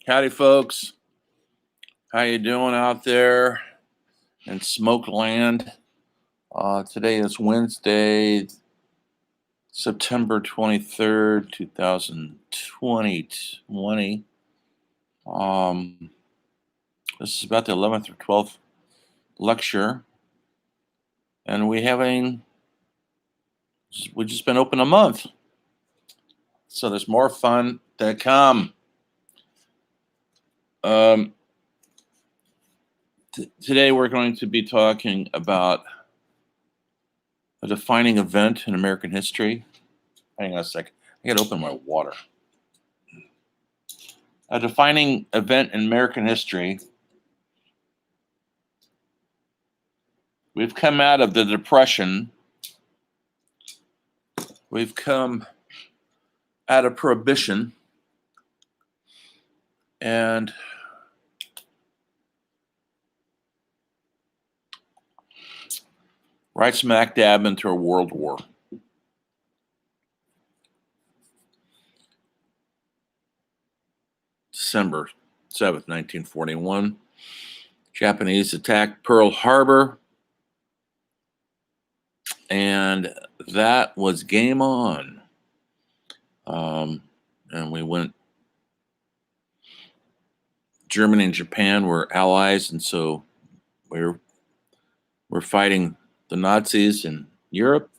Howdy, folks. How you doing out there in Smoke Land? Today is Wednesday, September 23rd, 2020. This is about the 11th or 12th lecture, and we've just been open a month, so there's more fun to come. Today we're going to be talking about a defining event in American history. Hang on a second. I gotta open my water. A defining event in American history. We've come out of the Depression. We've come out of Prohibition. And right smack dab into a world war. December 7th, 1941. Japanese attacked Pearl Harbor. And that was game on. And we went. Germany and Japan were allies, and so we're fighting the Nazis in Europe,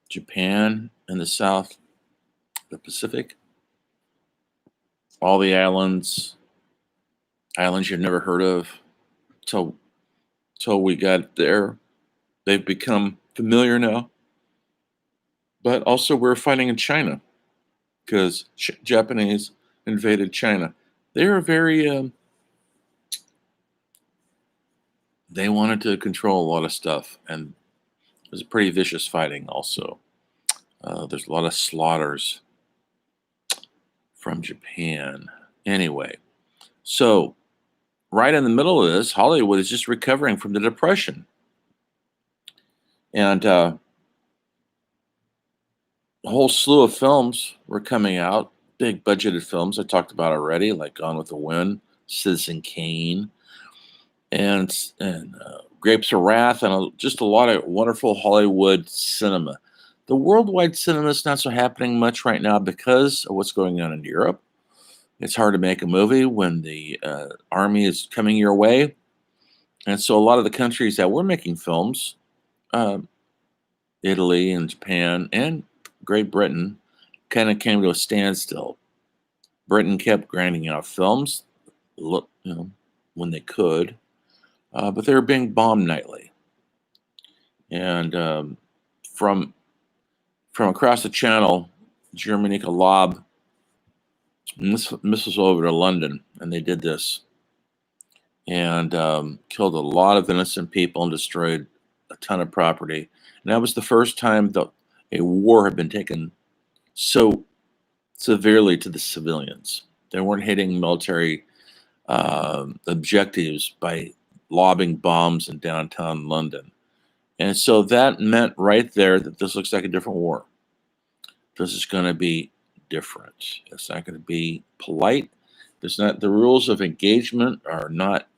Japan in the South, the Pacific, all the islands you've never heard of till we got there. They've become familiar now. But also we're fighting in China because Japanese invaded China. They were very, they wanted to control a lot of stuff, and it was a pretty vicious fighting also. There's a lot of slaughters from Japan. Anyway, so right in the middle of this, Hollywood is just recovering from the Depression. And a whole slew of films were coming out, big budgeted films I talked about already, like Gone with the Wind, Citizen Kane, and Grapes of Wrath, and just a lot of wonderful Hollywood cinema. The worldwide cinema is not so happening much right now because of what's going on in Europe. It's hard to make a movie when the army is coming your way. And so a lot of the countries that were making films, Italy and Japan and Great Britain, kind of came to a standstill. Britain kept grinding out films, when they could, but they were being bombed nightly. And from across the channel, Germany could lob missiles over to London, and they did this, and killed a lot of innocent people and destroyed a ton of property. And that was the first time that a war had been taken so severely to the civilians. They weren't hitting military objectives by lobbing bombs in downtown London. And so that meant right there that this looks like a different war. This is going to be different. It's not going to be polite. The rules of engagement are not.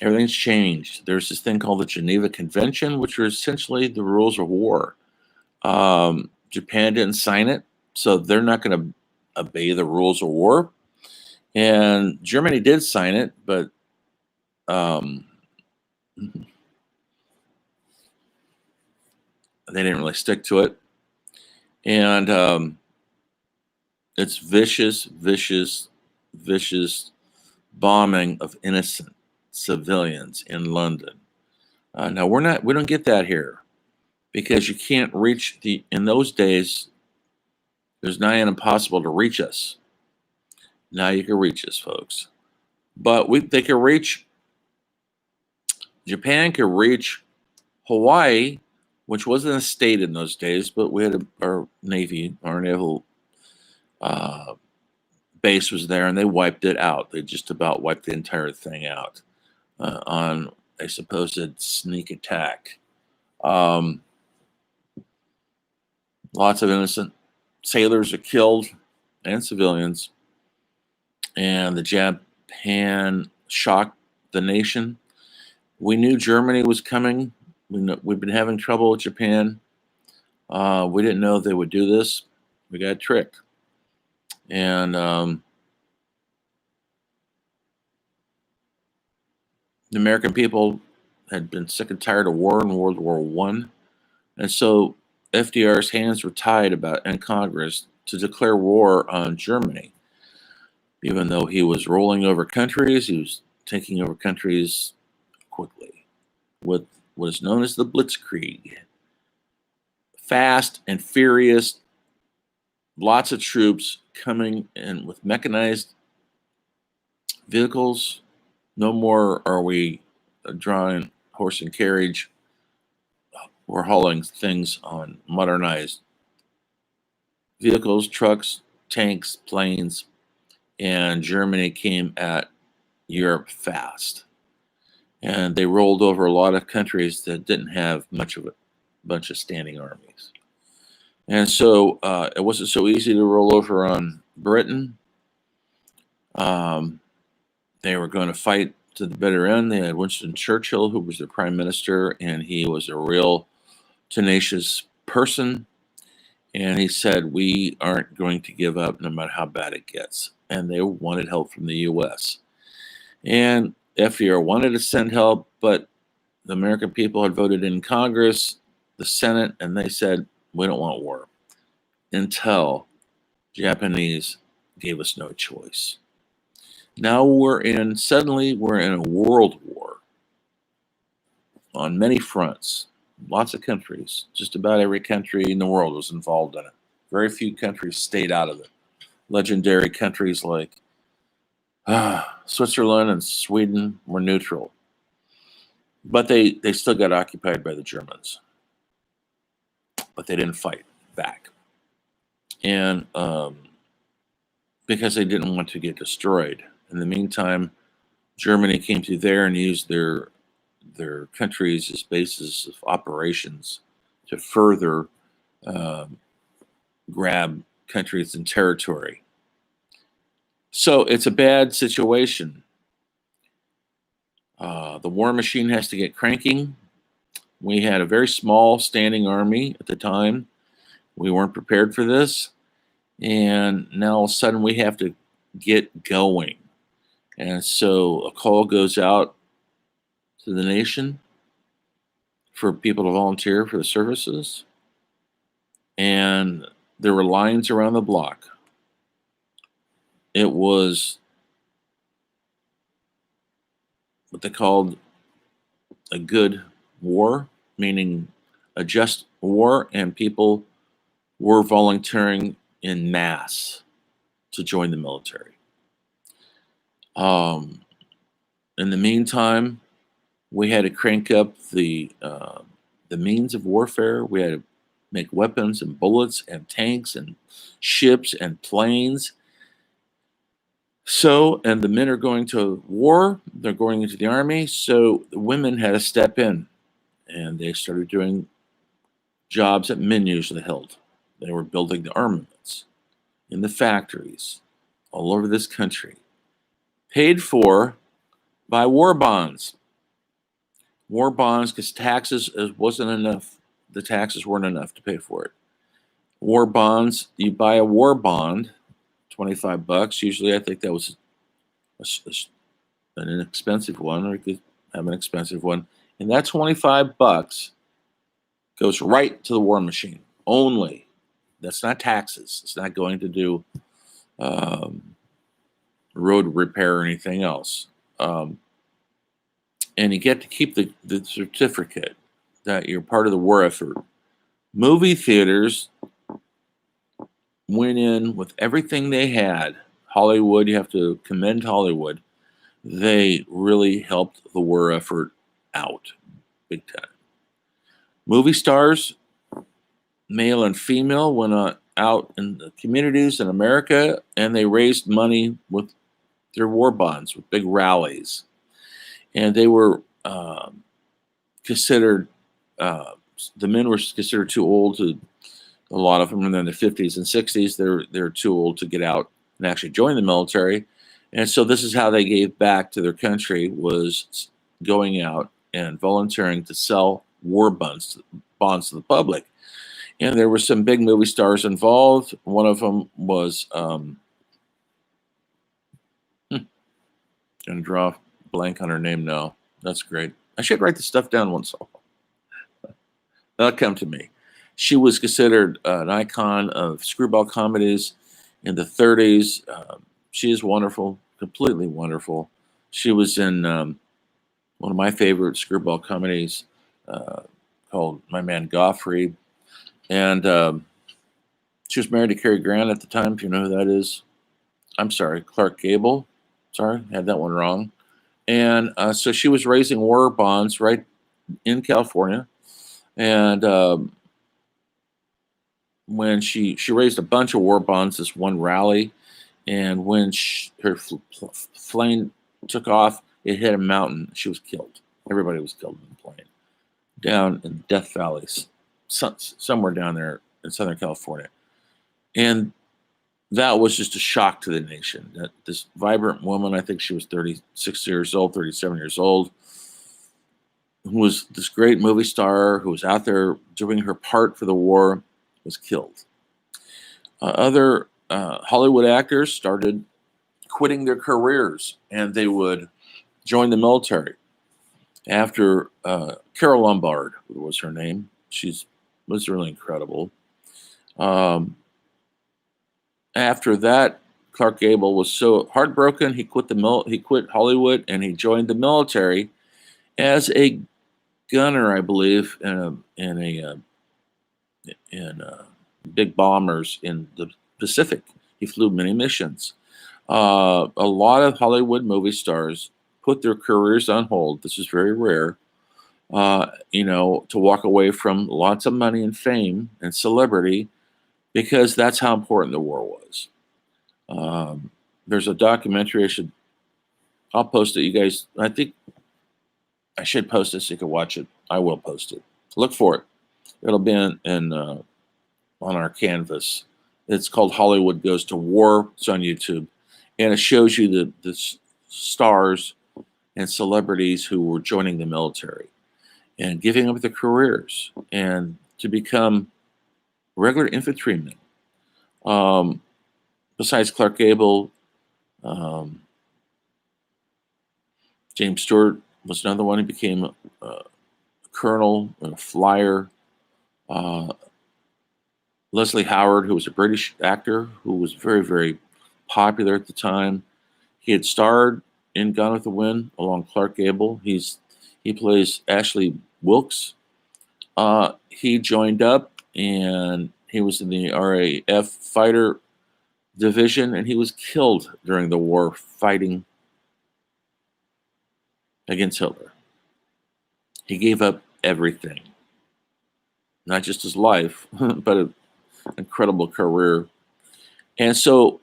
Everything's changed. There's this thing called the Geneva Convention, which are essentially the rules of war. Japan didn't sign it, so they're not going to obey the rules of war. And Germany did sign it, but they didn't really stick to it. And it's vicious bombing of innocent civilians in London. Now we don't get that here because you can't reach in those days, it was nigh impossible to reach us. Now you can reach us, folks. But they can reach, Japan could reach Hawaii, which wasn't a state in those days, but we had our naval base was there, and they wiped it out. They just about wiped the entire thing out on a supposed sneak attack. Lots of innocent sailors are killed and civilians. and the Japan shocked the nation. We knew Germany was coming. We've been having trouble with Japan. We didn't know they would do this. We got tricked. And the American people had been sick and tired of war in World War One, and so FDR's hands were tied in Congress to declare war on Germany. Even though he was rolling over countries, he was taking over countries quickly with what is known as the Blitzkrieg. Fast and furious, lots of troops coming in with mechanized vehicles. No more are we drawing horse and carriage. We're hauling things on modernized vehicles, trucks, tanks, planes, and Germany came at Europe fast. And they rolled over a lot of countries that didn't have much of a bunch of standing armies. And so it wasn't so easy to roll over on Britain. They were going to fight to the bitter end. They had Winston Churchill, who was their prime minister, and he was a real tenacious person. And he said, we aren't going to give up no matter how bad it gets. And they wanted help from the U.S. And FDR wanted to send help, but the American people had voted in Congress, the Senate, and they said, we don't want war until Japanese gave us no choice. Now suddenly we're in a world war on many fronts, lots of countries, just about every country in the world was involved in it. Very few countries stayed out of it. Legendary countries like Switzerland and Sweden were neutral, but they still got occupied by the Germans, but they didn't fight back. And because they didn't want to get destroyed. In the meantime, Germany came through there and used their countries as bases of operations to further grab countries and territory. So it's a bad situation. The war machine has to get cranking. We had a very small standing army at the time. We weren't prepared for this. And now all of a sudden we have to get going. And so a call goes out to the nation for people to volunteer for the services. And there were lines around the block. It was what they called a good war, meaning a just war, and people were volunteering in mass to join the military. In the meantime, we had to crank up the means of warfare. We had to make weapons and bullets and tanks and ships and planes. So, and the men are going to war, they're going into the army, so the women had to step in, and they started doing jobs that men usually held. They were building the armaments in the factories all over this country, paid for by war bonds. War bonds, because taxes wasn't enough. The taxes weren't enough to pay for it. War bonds, you buy a war bond, $25. Usually, I think that was an inexpensive one, or you could have an expensive one. And that $25 goes right to the war machine only. That's not taxes. It's not going to do road repair or anything else. And you get to keep the certificate that you're part of the war effort. Movie theaters went in with everything they had. Hollywood, you have to commend Hollywood. They really helped the war effort out big time. Movie stars, male and female, went out in the communities in America, and they raised money with their war bonds, with big rallies. And they were considered, the men were considered too old to, a lot of them in their 50s and 60s, they're too old to get out and actually join the military. And so this is how they gave back to their country, was going out and volunteering to sell war bonds to the public. And there were some big movie stars involved. One of them was gonna draw a blank on her name now. That's great. I should write this stuff down once in a while. That'll come to me. She was considered an icon of screwball comedies in the 30s. She is wonderful, completely wonderful. She was in one of my favorite screwball comedies called My Man Gottfried. And she was married to Cary Grant at the time, if you know who that is. I'm sorry, Clark Gable. Sorry, had that one wrong. And so she was raising war bonds right in California. And when she raised a bunch of war bonds, this one rally, and when her plane took off, it hit a mountain. She was killed. Everybody was killed in the plane down in Death Valley, somewhere down there in Southern California. And that was just a shock to the nation. That this vibrant woman, I think she was 36 years old, 37 years old, who was this great movie star who was out there doing her part for the war, was killed. Other Hollywood actors started quitting their careers, and they would join the military. After Carol Lombard was her name. She was really incredible. After that, Clark Gable was so heartbroken, he quit Hollywood, and he joined the military as a gunner, I believe, in big bombers in the Pacific. He flew many missions. A lot of Hollywood movie stars put their careers on hold. This is very rare, to walk away from lots of money and fame and celebrity, because that's how important the war was. There's a documentary I'll post it. You guys, I think I should post it so you can watch it. I will post it. Look for it. It'll be on our canvas. It's called Hollywood Goes to War. It's on YouTube. And it shows you the stars and celebrities who were joining the military and giving up their careers and to become regular infantrymen. Besides Clark Gable, James Stewart was another one. He became a colonel and a flyer. Leslie Howard, who was a British actor who was very, very popular at the time. He had starred in Gone with the Wind along Clark Gable. He plays Ashley Wilkes. He joined up, and he was in the RAF fighter division, and he was killed during the war fighting against Hitler. He gave up everything, not just his life, but an incredible career. And so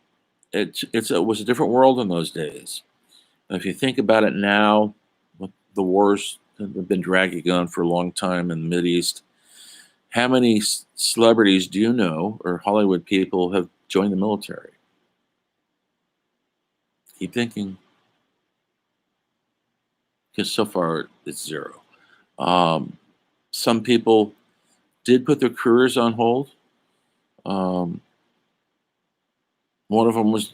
it was a different world in those days. And if you think about it now, the wars have been dragging on for a long time in the Mideast. How many celebrities do you know, or Hollywood people, have joined the military? Keep thinking. Because so far it's zero. Some people did put their careers on hold. One of them was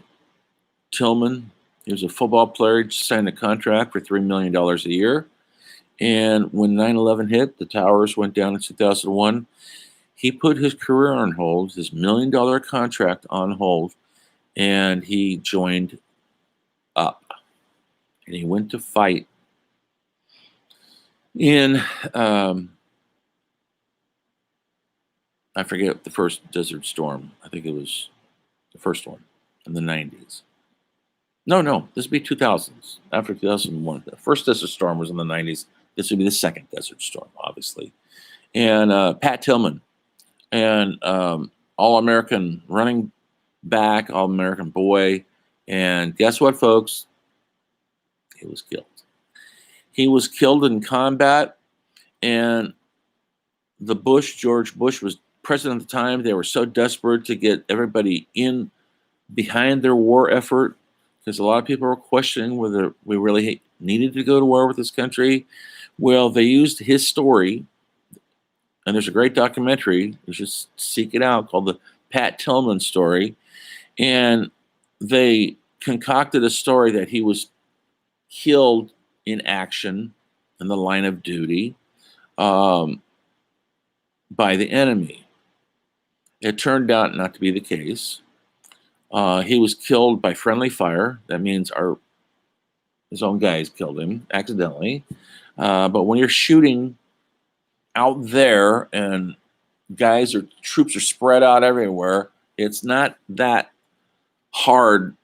Tillman. He was a football player. He just signed a contract for $3 million a year. And when 9/11 hit, the towers went down in 2001. He put his career on hold, his $1 million contract on hold, and he joined up. And he went to fight in, I forget the first Desert Storm. I think it was the first one in the 90s. No, this would be 2000s, after 2001. The first Desert Storm was in the 90s. This would be the second Desert Storm, obviously. And Pat Tillman, and All-American running back, All-American boy. And guess what, folks? He was killed. He was killed in combat, and George Bush was president at the time. They were so desperate to get everybody in behind their war effort because a lot of people were questioning whether we really needed to go to war with this country. Well, they used his story, and there's a great documentary. You should seek it out, called the Pat Tillman story. And they concocted a story that he was killed in action in the line of duty by the enemy. It turned out not to be the case. He was killed by friendly fire. That means his own guys killed him accidentally. But when you're shooting out there and troops are spread out everywhere, it's not that hard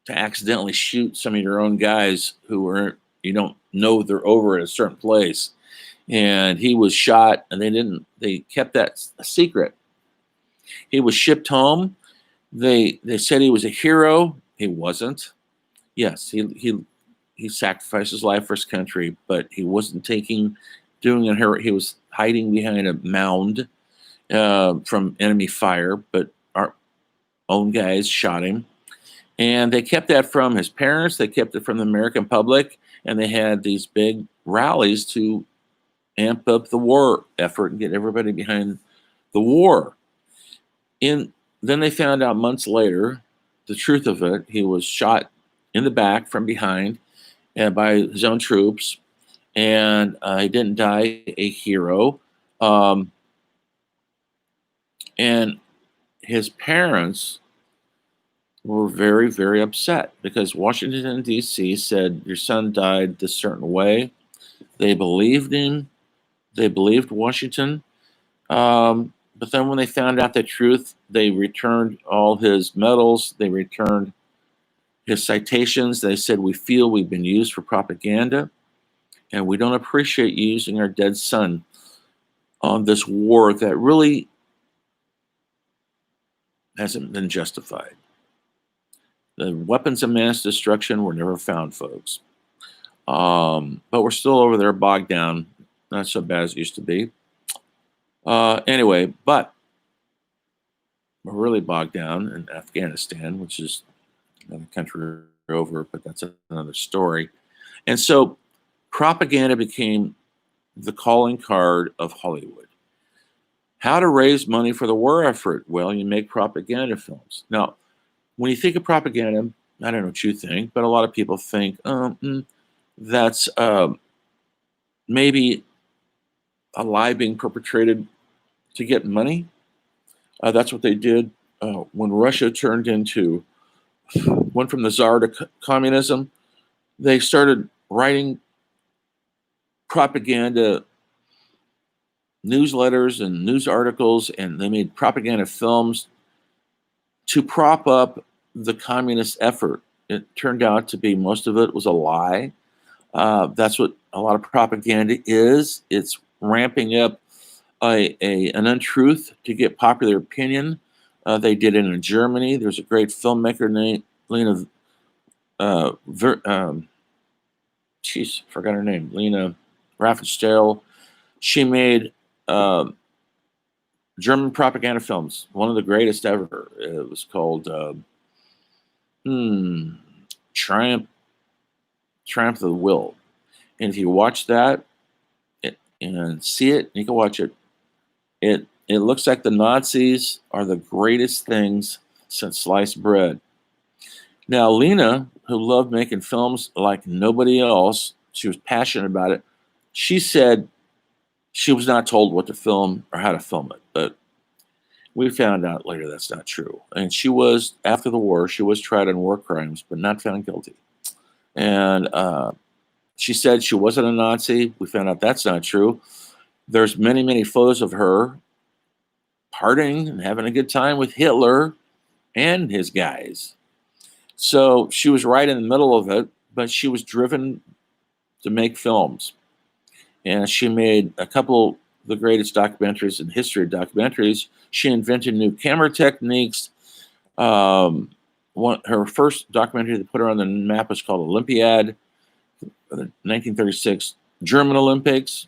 to accidentally shoot some of your own guys you don't know they're over at a certain place. And he was shot, and they kept that a secret. He was shipped home. They said he was a hero. He wasn't. Yes, he sacrificed his life for his country, but he wasn't doing a hero. He was hiding behind a mound from enemy fire, but our own guys shot him. And they kept that from his parents. They kept it from the American public, and they had these big rallies to amp up the war effort and get everybody behind the war. Then they found out months later the truth of it. He was shot in the back from behind by his own troops, and he didn't die a hero. And his parents were very, very upset because Washington, D.C. said, your son died this certain way. They believed him. They believed Washington. But then when they found out the truth, they returned all his medals. They returned his citations. They said, we feel we've been used for propaganda, and we don't appreciate using our dead son on this war that really hasn't been justified. The weapons of mass destruction were never found, folks. But we're still over there bogged down. Not so bad as it used to be. Anyway, but we're really bogged down in Afghanistan, which is another country over, but that's another story. And so propaganda became the calling card of Hollywood. How to raise money for the war effort? Well, you make propaganda films. Now, when you think of propaganda, I don't know what you think, but a lot of people think that's maybe a lie being perpetrated to get money. That's what they did when Russia went from the Tsar to communism. They started writing propaganda newsletters and news articles, and they made propaganda films to prop up the communist effort. It turned out to be, most of it was a lie. That's what a lot of propaganda is. It's ramping up an untruth to get popular opinion. They did it in Germany. There's a great filmmaker named Lena, forgot her name, Lena Riefenstahl. She made German propaganda films, one of the greatest ever. It was called Triumph of the Will. And if you watch that and see it, you can watch it. It looks like the Nazis are the greatest things since sliced bread. Now, Lena, who loved making films like nobody else, she was passionate about it. She said she was not told what to film or how to film it, but we found out later that's not true. And after the war, she was tried on war crimes, but not found guilty. And she said she wasn't a Nazi. We found out that's not true. There's many, many photos of her partying and having a good time with Hitler and his guys. So she was right in the middle of it, but she was driven to make films. And she made a couple of the greatest documentaries in history of documentaries. She invented new camera techniques. Her first documentary that put her on the map was called Olympiad, the 1936 German Olympics.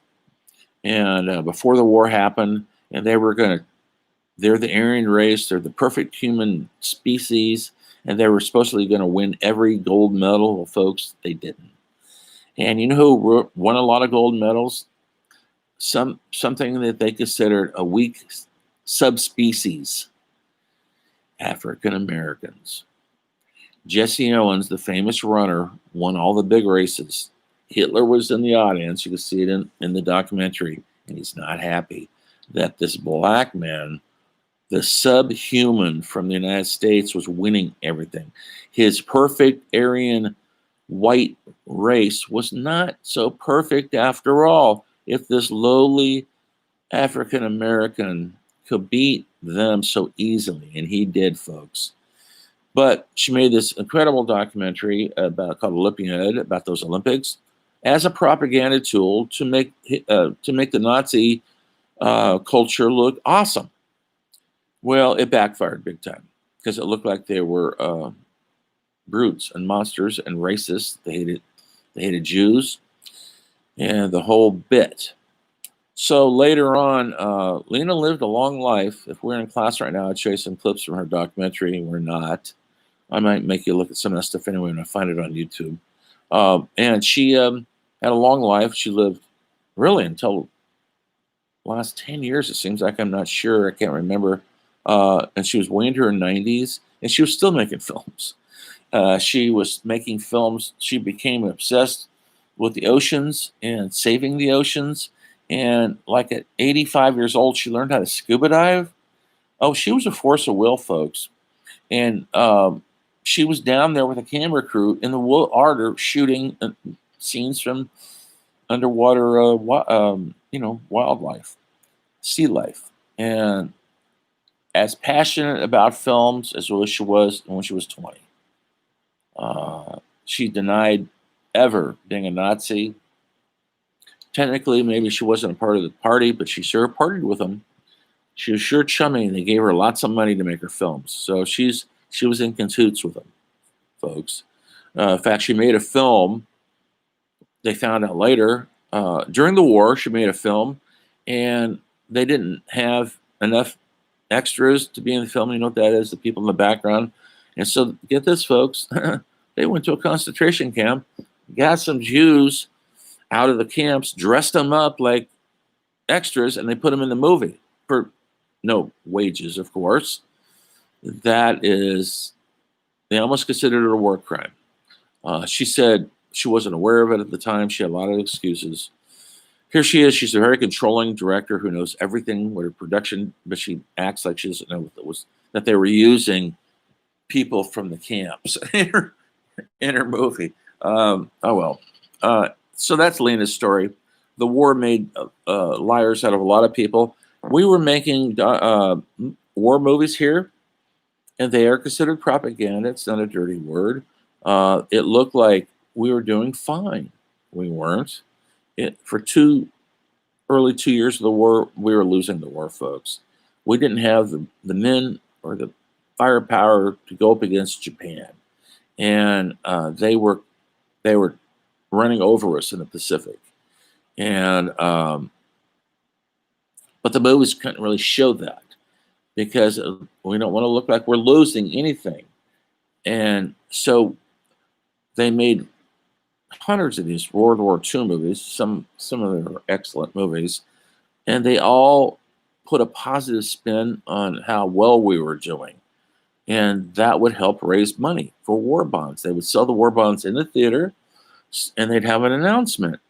And before the war happened, and they're the Aryan race, they're the perfect human species, and they were supposedly going to win every gold medal. Well, folks, they didn't. And you know who won a lot of gold medals? Something that they considered a weak subspecies: African Americans. Jesse Owens, the famous runner, won all the big races. Hitler was in the audience. You can see it in the documentary, and he's not happy that this black man, the subhuman from the United States, was winning everything. His perfect Aryan white race was not so perfect after all. If this lowly African American could beat them so easily, and he did, folks. But she made this incredible documentary called Olympiad, about those Olympics, as a propaganda tool to make the Nazi culture look awesome. Well, it backfired big time because it looked like they were brutes and monsters and racists. They hated Jews and the whole bit. So later on, Lena lived a long life. If we're in class right now, I'd show you some clips from her documentary. We're not. I might make you look at some of that stuff anyway when I find it on YouTube. And she had a long life. She lived really until the last 10 years, it seems like. I'm not sure. I can't remember. And she was way into her 90s, and she was still making films. She was making films. She became obsessed with the oceans and saving the oceans. And like at 85 years old, she learned how to scuba dive. Oh, she was a force of will, folks. And she was down there with a camera crew in the water shooting scenes from underwater, wildlife, sea life. And as passionate about films as well as she was when she was 20. She denied ever being a Nazi. Technically, maybe she wasn't a part of the party, but she sure partied with them. She was sure chummy, and they gave her lots of money to make her films. So she was in cahoots with them, folks. In fact, she made a film. They found out later, during the war, she made a film, and they didn't have enough extras to be in the film. You know what that is, the people in the background. And so, get this, folks, they went to a concentration camp, got some Jews out of the camps, dressed them up like extras, and they put them in the movie for no wages, of course. That is, they almost considered it a war crime. She said she wasn't aware of it at the time. She had a lot of excuses. Here she is. She's a very controlling director who knows everything with her production, but she acts like she doesn't know that they were using people from the camps in her movie. Oh well. So that's Lena's story. The war made liars out of a lot of people. We were making war movies here, and they are considered propaganda. It's not a dirty word. It looked like we were doing fine. We weren't. For early 2 years of the war, we were losing the war, folks. We didn't have the men or the firepower to go up against Japan, and they were running over us in the Pacific. And but the movies couldn't really show that because we don't want to look like we're losing anything. And so they made hundreds of these World War II movies. Some of them are excellent movies, and they all put a positive spin on how well we were doing, and that would help raise money for war bonds. They would sell the war bonds in the theater, and they'd have an announcement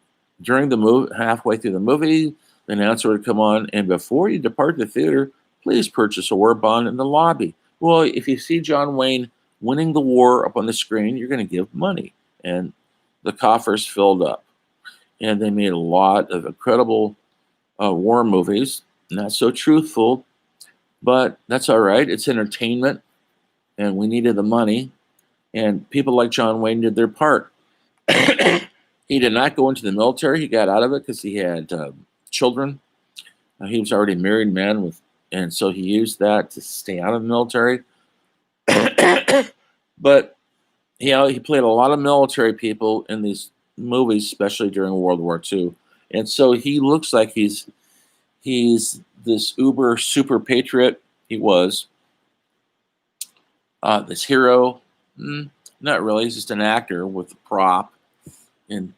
during the movie. Halfway through the movie, the announcer would come on, and before you depart the theater, please purchase a war bond in the lobby. Well, if you see John Wayne winning the war up on the screen, you're going to give money, and the coffers filled up. And they made a lot of incredible war movies, not so truthful, but that's all right. It's entertainment, and we needed the money, and people like John Wayne did their part. He did not go into the military. He got out of it because he had children. He was already a married man and so he used that to stay out of the military. But he played a lot of military people in these movies, especially during World War II. And so he looks like he's this uber super patriot. He was. This hero, not really. He's just an actor with a prop in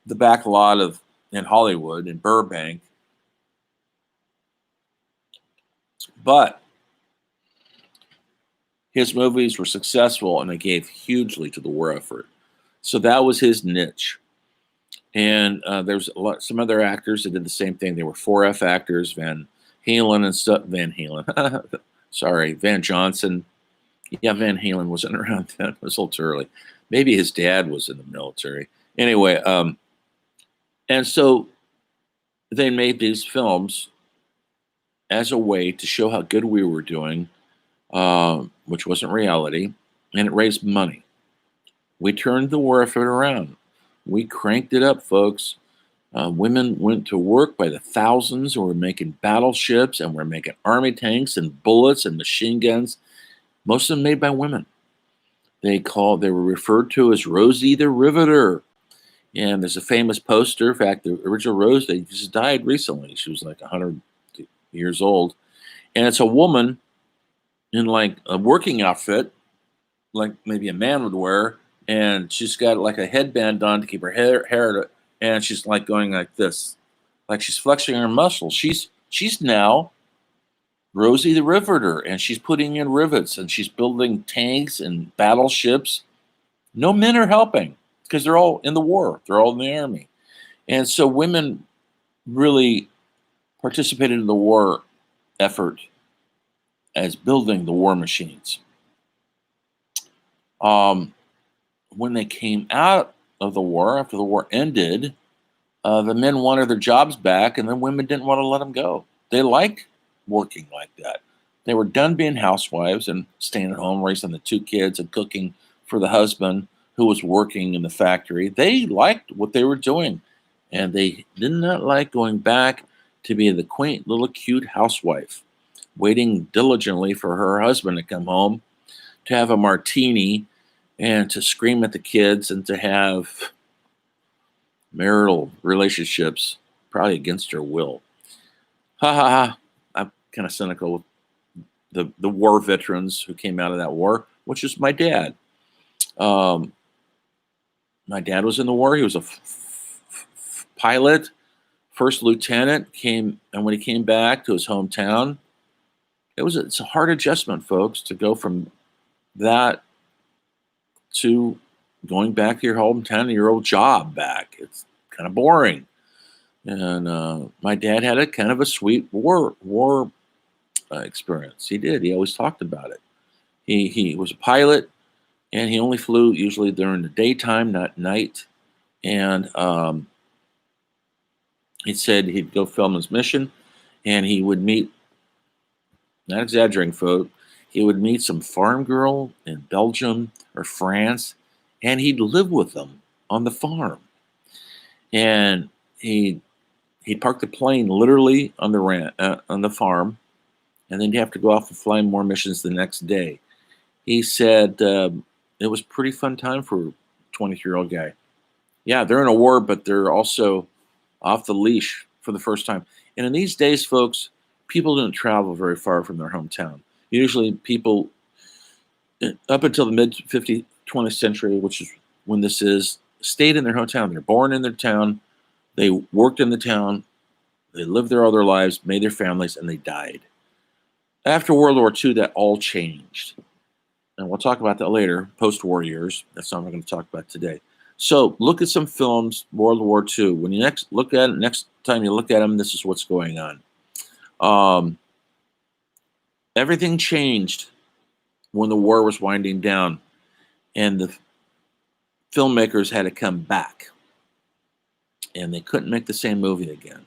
the back lot of in Hollywood in Burbank. But his movies were successful and they gave hugely to the war effort. So that was his niche. And there's some other actors that did the same thing. They were 4F actors, Van Halen and stuff. Van Halen, sorry, Van Johnson. Yeah, Van Halen wasn't around then. It was a little too early. Maybe his dad was in the military. Anyway, and so they made these films as a way to show how good we were doing, which wasn't reality, and it raised money. We turned the war effort around. We cranked it up, folks. Women went to work by the thousands, and we're making battleships, and we're making army tanks and bullets and machine guns. Most of them made by women. They were referred to as Rosie the Riveter. And there's a famous poster. In fact, the original Rosie just died recently. She was like 100 years old. And it's a woman in like a working outfit, like maybe a man would wear. And she's got like a headband on to keep her hair, and she's like going like this, like she's flexing her muscles. She's now Rosie the Riveter, and she's putting in rivets, and she's building tanks and battleships. No men are helping because they're all in the war. They're all in the army. And so women really participated in the war effort as building the war machines. When they came out of the war, after the war ended, the men wanted their jobs back, and the women didn't want to let them go. They liked working like that. They were done being housewives and staying at home, raising the 2 kids and cooking for the husband who was working in the factory. They liked what they were doing, and they did not like going back to be the quaint little cute housewife, waiting diligently for her husband to come home, to have a martini, and to scream at the kids, and to have marital relationships, probably against her will. Ha ha ha. I'm kind of cynical with the war veterans who came out of that war, which is my dad. My dad was in the war. He was a pilot, first lieutenant, and when he came back to his hometown, it's a hard adjustment, folks, to go from that to going back to your hometown and your old job back. It's kind of boring. And my dad had a kind of a sweet war experience. He did. He always talked about it. He was a pilot, and he only flew usually during the daytime, not night. And he said he'd go film his mission, and he would meet, not exaggerating, folks, he would meet some farm girl in Belgium or France, and he'd live with them on the farm. And he'd park the plane literally on the farm, and then you have to go off and fly more missions the next day. He said it was a pretty fun time for a 23-year-old guy. Yeah, they're in a war, but they're also off the leash for the first time. And in these days, folks, people don't travel very far from their hometown. Usually people, up until the mid-20th century, which is when this is, stayed in their hometown. They're born in their town. They worked in the town. They lived there all their lives, made their families, and they died. After World War II, that all changed. And we'll talk about that later, post-war years. That's not what I'm going to talk about today. So look at some films, World War II. When you next time you look at them, this is what's going on. Everything changed when the war was winding down, and the filmmakers had to come back, and they couldn't make the same movie again.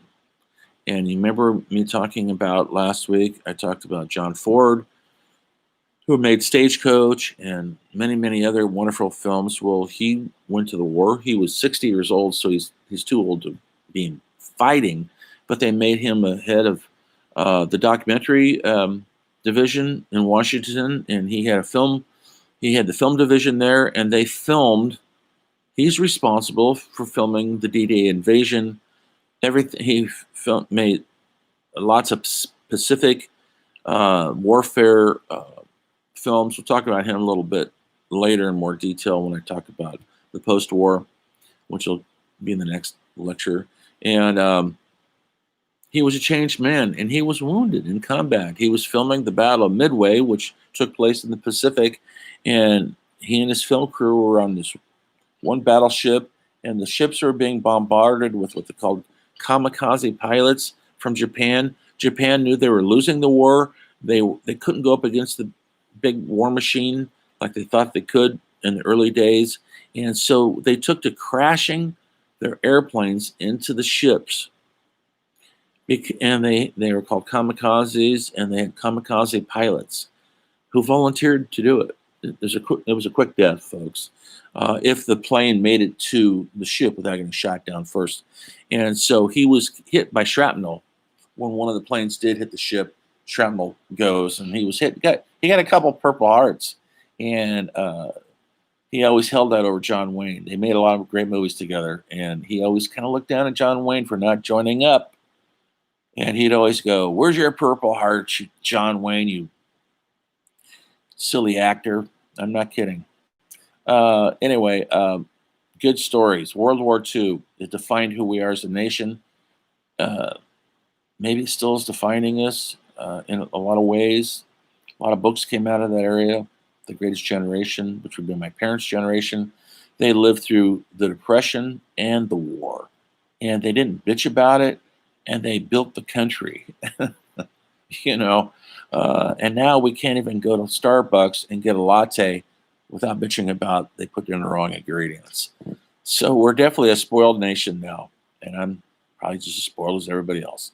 And you remember me talking about last week, I talked about John Ford, who made Stagecoach and many, many other wonderful films. Well, he went to the war. He was 60 years old, so he's too old to be fighting, but they made him a head of the documentary division in Washington, and he had the film division there, and they filmed. He's responsible for filming the D-Day invasion. Everything he made lots of specific warfare films. We'll talk about him a little bit later in more detail when I talk about the post-war, which will be in the next lecture. And he was a changed man, and he was wounded in combat. He was filming the Battle of Midway, which took place in the Pacific, and he and his film crew were on this one battleship, and the ships were being bombarded with what they called kamikaze pilots from Japan. Japan knew they were losing the war. They couldn't go up against the big war machine like they thought they could in the early days, and so they took to crashing their airplanes into the ships. And they were called kamikazes, and they had kamikaze pilots who volunteered to do it. It was a quick death, folks. If the plane made it to the ship without getting shot down first. And so he was hit by shrapnel when one of the planes did hit the ship. Shrapnel goes, and he was hit. He got a couple Purple Hearts, and he always held that over John Wayne. They made a lot of great movies together, and he always kind of looked down at John Wayne for not joining up. And he'd always go, "Where's your Purple Heart, John Wayne, you silly actor?" I'm not kidding. Anyway, good stories. World War II, it defined who we are as a nation. Maybe it still is defining us in a lot of ways. A lot of books came out of that area. The Greatest Generation, which would be my parents' generation, they lived through the Depression and the war. And they didn't bitch about it, and they built the country. you know, and now we can't even go to Starbucks and get a latte without bitching about they put in the wrong ingredients. So we're definitely a spoiled nation now, and I'm probably just as spoiled as everybody else.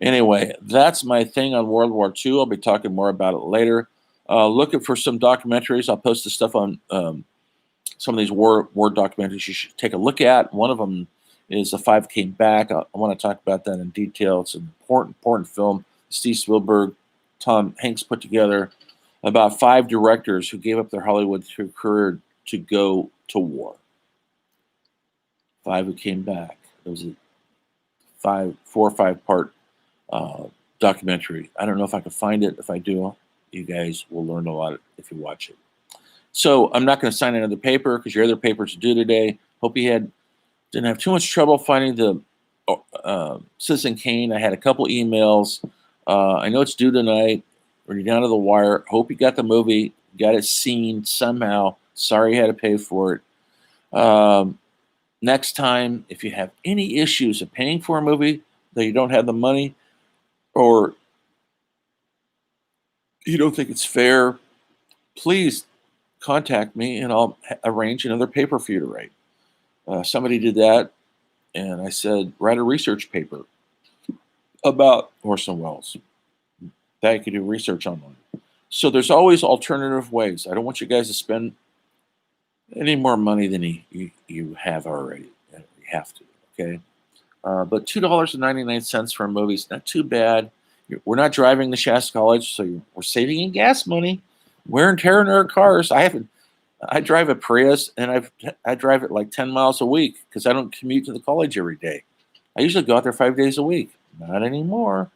Anyway, that's my thing on World War II. I'll be talking more about it later. Looking for some documentaries. I'll post the stuff on some of these war documentaries you should take a look at. One of them is The Five Came Back. I want to talk about that in detail. It's an important film. Steve Spielberg, Tom Hanks put together about 5 directors who gave up their Hollywood career to go to war. 5 who came back. It was a 4 or 5 part documentary. I don't know if I can find it. If I do, you guys will learn a lot if you watch it. So I'm not going to sign another paper because your other papers are due today. Hope you didn't have too much trouble finding the Citizen Kane. I had a couple emails. I know it's due tonight. We're down to the wire. Hope you got the movie, got it seen somehow. Sorry you had to pay for it. Next time, if you have any issues of paying for a movie that you don't have the money, or you don't think it's fair, please contact me and I'll arrange another paper for you to write. Somebody did that, and I said, write a research paper about Orson Welles that you could do research online. So there's always alternative ways. I don't want you guys to spend any more money than you have already. You have to, okay? But $2.99 for a movie is not too bad. We're not driving to Shasta College, so we're saving in gas money. Wear and tear in our cars. I drive a Prius, and I drive it like 10 miles a week because I don't commute to the college every day. I usually go out there 5 days a week. Not anymore.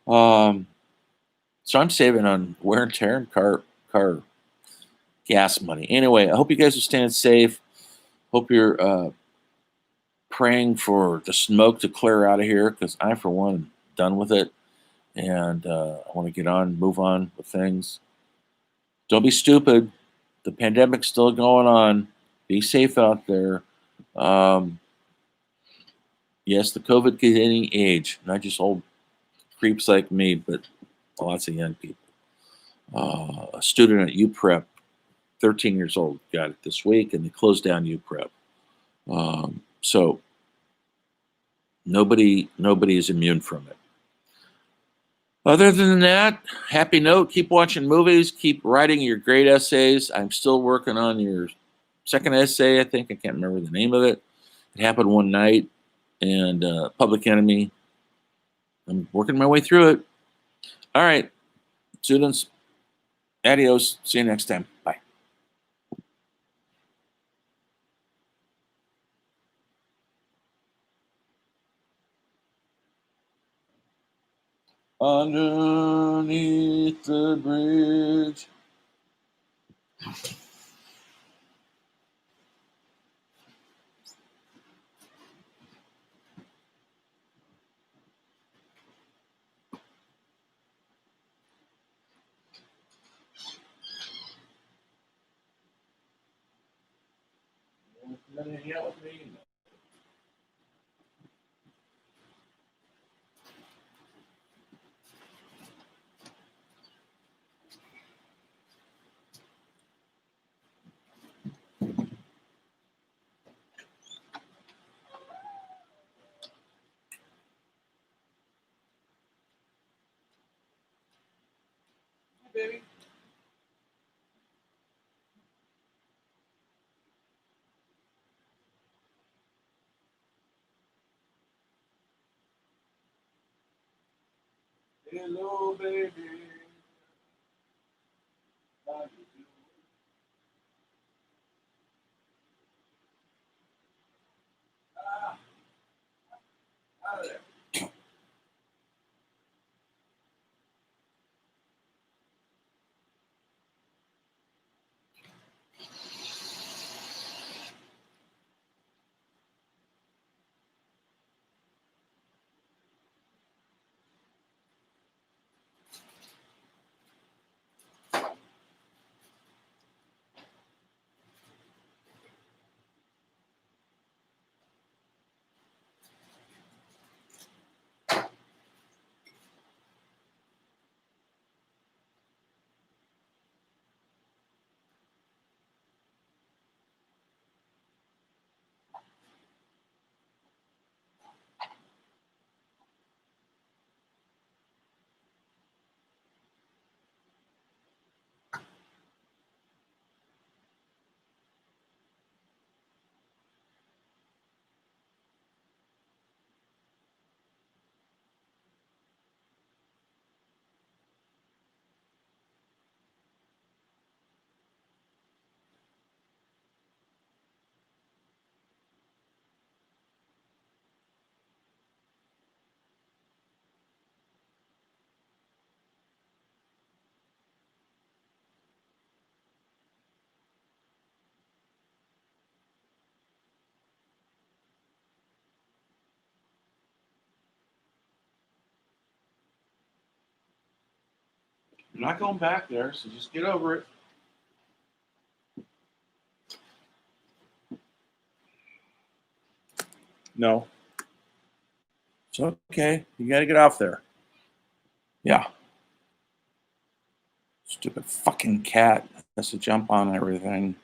So I'm saving on wear and tear and car gas money. Anyway, I hope you guys are staying safe. Hope you're praying for the smoke to clear out of here because I, for one, am done with it. And I want to move on with things. Don't be stupid. The pandemic's still going on. Be safe out there. Yes, the COVID can hit any age, not just old creeps like me, but lots of young people. A student at UPrep, 13 years old, got it this week, and they closed down UPrep. So nobody is immune from it. Other than that, happy note, keep watching movies, keep writing your great essays. I'm still working on your second essay, I think. I can't remember the name of it. It happened one night, and Public Enemy. I'm working my way through it. All right, students, adios. See you next time. Bye. Underneath the bridge. Baby. Hello, baby. How you doing? Out of there. I'm not going back there, so just get over it. No. It's okay. You got to get off there. Yeah. Stupid fucking cat has to jump on everything.